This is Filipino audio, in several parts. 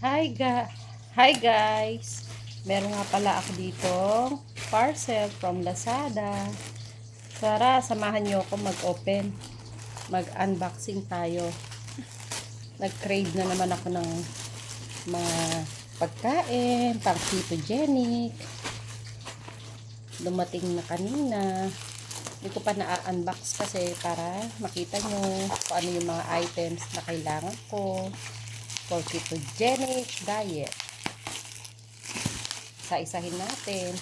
Hi, Hi guys! Meron nga pala ako ditong parcel from Lazada. Tara, samahan nyo ako mag-open. Mag-unboxing tayo. Nag-crave na naman ako ng mga pagkain, pang ketogenic. Dumating na kanina. Hindi ko pa na-unbox kasi para makita nyo kung ano yung mga items na kailangan ko for ketogenic diet. Isa-isahin natin.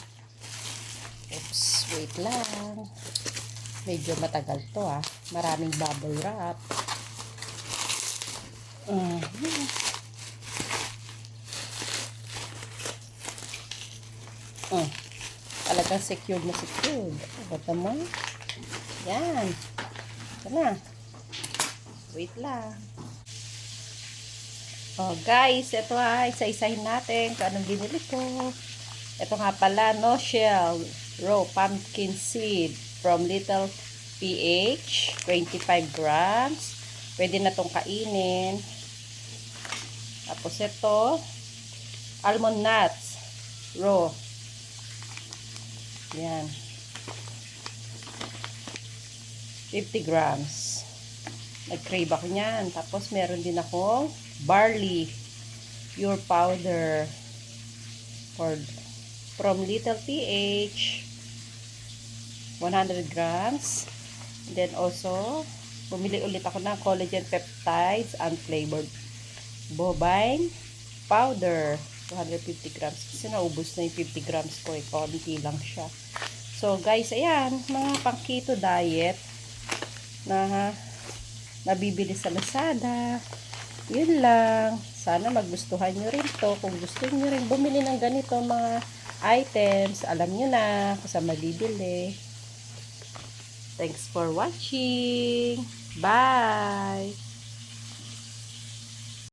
Oops, wait lang. Medyo matagal to Maraming bubble wrap. Talagang secured na secured. Bata mo. Yan. Ito na. Wait lang. Guys, ito isa-isahin natin kung anong binili ko. Ito nga pala, no shell raw pumpkin seed from Little PH, 25 grams. Pwede na tong kainin. Tapos ito, almond nuts raw. Yan. 50 grams. Nag-crave ako niyan. Tapos meron din akong barley pure powder from Little PH, 100 grams. And then also bumili ulit ako ng collagen peptides and flavored bovine powder, 250 grams kasi naubos na yung 50 grams ko konti lang siya. So guys, ayan, mga pang keto diet na nabibili sa Lazada. Yun lang. Sana magustuhan nyo rin to. Kung gusto nyo rin bumili ng ganito mga items, alam nyo na kung saan mabibili. Thanks for watching. Bye!